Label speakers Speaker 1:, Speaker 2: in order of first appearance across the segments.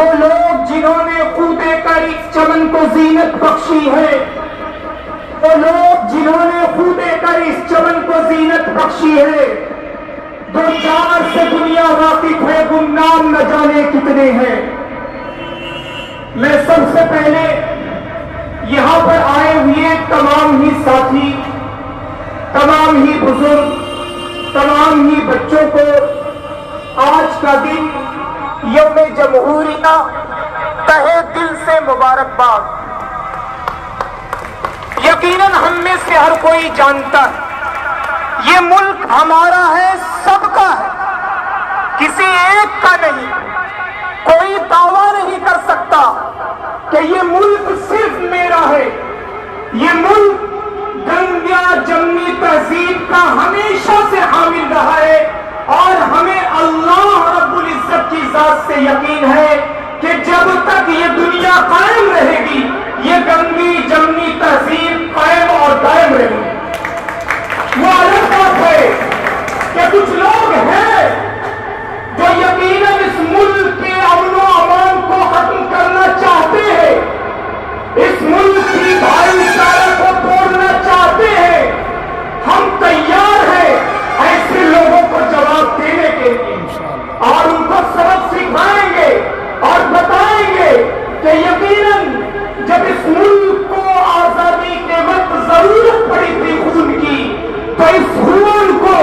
Speaker 1: وہ لوگ جنہوں نے کودے کر اس چمن کو زینت بخشی ہے، وہ لوگ جنہوں نے کودے کر اس چمن کو زینت بخشی ہے، دو چار سے دنیا واقف ہے، گمنام نہ جانے کتنے ہیں۔ میں سب سے پہلے یہاں پر آئے ہوئے تمام ہی ساتھی، تمام ہی بزرگ، تمام ہی بچوں کو آج کا دن یوم جمہوریہ تہہ دل سے مبارکباد۔ یقیناً ہم میں سے ہر کوئی جانتا ہے یہ ملک ہمارا ہے، سب کا ہے، کسی ایک کا نہیں۔ کوئی دعویٰ نہیں کر سکتا کہ یہ ملک صرف میرا ہے۔ یہ ملک گنگا جمنی تہذیب کا ہمیشہ سے حامل رہا ہے، اور ہمیں اللہ رب العزت کی ذات سے یقین ہے کہ جب تک یہ دنیا قائم رہے گی یہ گنگی جمنی تہذیب قائم اور دائم رہے گی۔ وہ الگ بات ہے کہ کچھ لوگ ہیں جو یقیناً اس ملک کے امن و امان کو ختم کرنا چاہتے ہیں، اس ملک کی بھائی چارہ کو توڑنا چاہتے ہیں۔ ہم تیار ہیں ایسے لوگوں کو جواب دینے کے لیے، اور ان کو سبق سکھائیں گے اور بتائیں گے کہ یقیناً جب اس ملک کو آزادی کے وقت ضرورت پڑی تھی خون کی، تو اس خون کو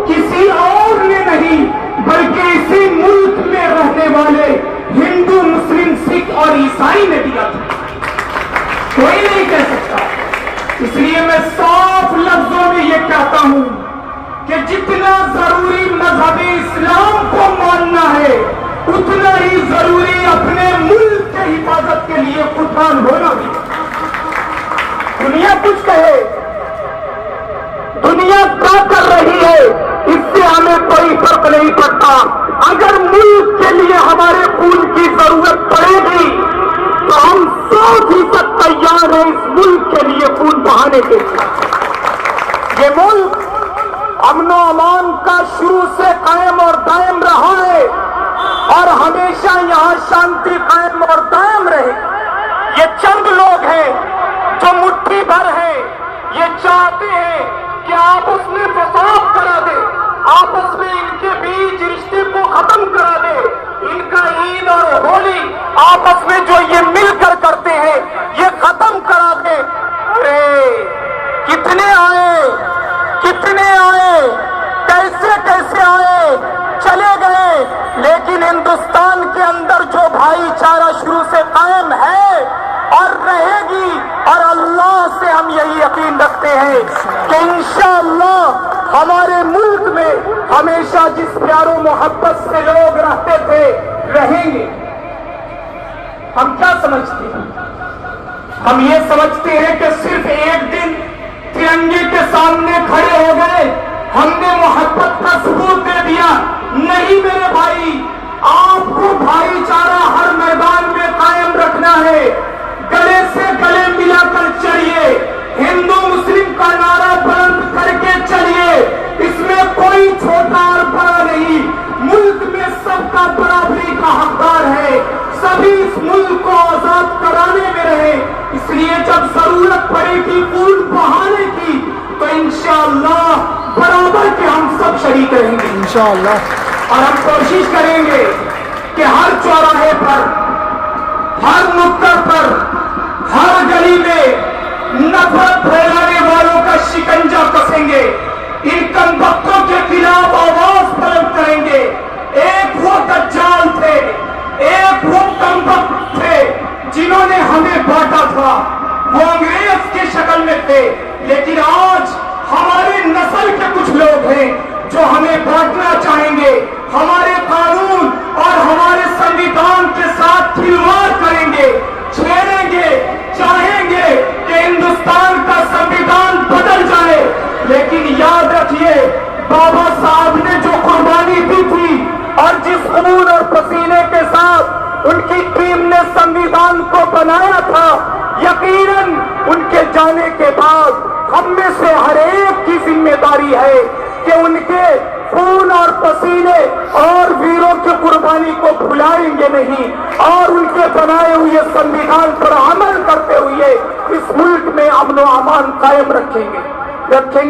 Speaker 1: کسی اور نے نہیں بلکہ اسی ملک میں رہنے والے ہندو، مسلم، سکھ اور عیسائی نے دیا تھا، کوئی نہیں کہہ سکتا۔ اس لیے میں صاف لفظوں میں یہ کہتا ہوں کہ جتنا ضروری مذہب اسلام کو ماننا ہے اتنا ہی ضروری اپنے ملک کے حفاظت کے لیے قربان ہونا بھی۔ دنیا کچھ کہے، دنیا کیا کر رہی ہے، اس سے ہمیں کوئی فرق نہیں پڑتا۔ اگر ملک کے لیے ہمارے خون کی ضرورت پڑے گی تو ہم 100% تیار ہیں اس ملک کے لیے خون بہانے کے لیے۔ یہ ملک امن و امان کا شروع سے قائم اور دائم رہا ہے، اور ہمیشہ یہاں شانتی قائم اور دائم رہے۔ یہ چند لوگ ہیں جو مٹھی بھر ہیں، یہ چاہتے ہیں کہ آپس میں فساد کرا دے، آپس میں ان کے بیچ رشتے کو ختم کرا دے، ان کا عید اور ہولی آپس میں جو یہ مل کر کرتے ہیں یہ ختم کرا دے۔ ارے کتنے آئے، کتنے آئے، کیسے کیسے آئے، چلے گئے، لیکن ہندوستان کے اندر جو بھائی چارہ شروع سے قائم ہے اور رہے گی، اور اللہ سے ہم یہی یقین رکھتے ہیں کہ انشاءاللہ ہمارے ملک میں ہمیشہ جس پیار و محبت سے لوگ رہتے تھے رہیں گے۔ ہم کیا سمجھتے ہیں؟ ہم یہ سمجھتے ہیں کہ صرف ایک دن ترنگے کے سامنے کھڑے ہو گئے، ہم نے محبت کا ثبوت دے دیا۔ نہیں میرے بھائی، آپ کو بھائی چارہ ہر میدان میں قائم رکھنا ہے، گلے سے گلے ملا کر چلیے، ہندو مسلم کا نعرہ بلند کر کے چلیے، اس میں کوئی چھوٹا اور بڑا نہیں، ملک میں سب کا برابری کا حقدار ہے، سبھی اس ملک کو آزاد کرانے میں رہے۔ اس لیے جب ضرورت پڑے گی خون بہانے کی تو انشاءاللہ برابر کے ہم سب شریک رہیں گے انشاءاللہ، اور ہم کوشش کریں گے کہ ہر چوراہے پر، ہر نکڑ پر، ہر گلی میں نفرت پھیلانے والوں کا شکنجا کسیں گے، ان کم بختوں کے خلاف آواز بلند کریں گے۔ ایک وہ دجال تھے، ایک وہ کم بخت تھے جنہوں نے ہمیں بانٹا تھا، وہ انگریز کی شکل میں تھے، لیکن آج ہمارے نسل کے کچھ لوگ ہیں جو ہمیں بانٹنا چاہیں گے، ہمارے قانون اور ہمارے سنویدھان کے ساتھ کھلواڑ کریں گے، چھیڑیں گے، چاہیں گے کہ ہندوستان کا سنویدھان بدل جائے۔ لیکن یاد رکھیے بابا صاحب نے جو قربانی دی تھی اور جس خون اور پسینے کے ساتھ ان کی ٹیم نے سنویدھان کو بنایا تھا، یقیناً ان کے جانے کے بعد ہم میں سے ہر ایک کی ذمہ داری ہے کہ ان کے خون اور پسینے اور ویروں کی قربانی کو بھلائیں گے نہیں، اور ان کے بنائے ہوئے سنویدھان پر عمل کرتے ہوئے اس ملک میں امن و امان قائم رکھیں گے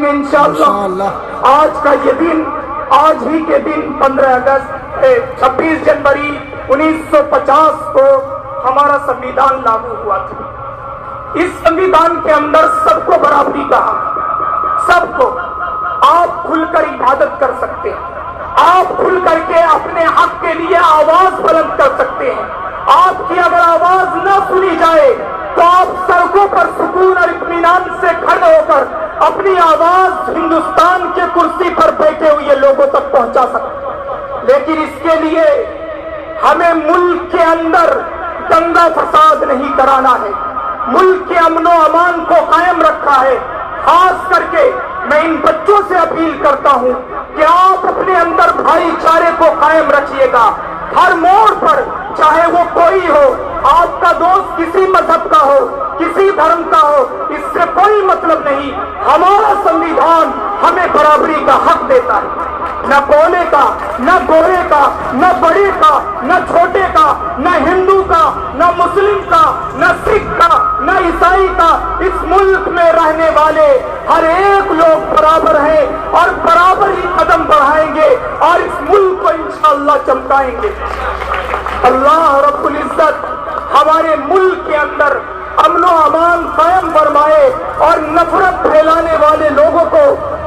Speaker 1: انشاءاللہ۔ آج کا یہ دن، آج ہی کے دن 15 اگست 26 جنوری 1950 کو ہمارا سنویدھان لاگو ہوا تھا۔ اس سنویدھان کے اندر سب کو برابری کا حق، سب کو آپ کھل کر عبادت کر سکتے ہیں، آپ کھل کر کے اپنے حق کے لیے آواز بلند کر سکتے ہیں۔ آپ کی اگر آواز نہ سنی جائے تو آپ سڑکوں پر سکون اور اطمینان سے کھڑے ہو کر اپنی آواز ہندوستان کے کرسی پر بیٹھے ہوئے لوگوں تک پہنچا سکتے ہیں، لیکن اس کے لیے ہمیں ملک کے اندر دنگا فساد نہیں کرانا ہے، ملک کے امن و امان کو قائم رکھا ہے۔ خاص کر کے میں ان بچوں سے اپیل کرتا ہوں کہ آپ اپنے اندر بھائی چارے کو قائم رکھیے گا، ہر موڑ پر، چاہے وہ کوئی ہو، آپ کا دوست کسی مذہب کا ہو، کسی دھرم کا ہو، اس سے کوئی مطلب نہیں۔ ہمارا سنویدھان ہمیں برابری کا حق دیتا ہے، نہ کولے کا، نہ گورے کا، نہ بڑے کا، نہ چھوٹے کا، نہ ہندو کا، نہ مسلم کا، نہ سکھ کا، نہ عیسائی کا۔ اس ملک میں رہنے والے ہر ایک لوگ برابر ہیں اور برابر ہی قدم بڑھائیں گے اور اس ملک کو انشاءاللہ چمکائیں گے۔ اللہ رب العزت ہمارے ملک کے اندر امن و امان قائم فرمائے اور نفرت پھیلانے والے لوگوں کو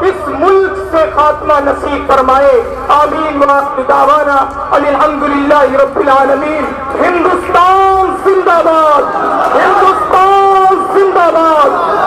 Speaker 1: اس ملک سے خاتمہ نصیب فرمائے۔ آمین وآخر دعوانا الحمدللہ رب العالمین۔ ہندوستان زندہ باد، ہندوستان زندہ باد۔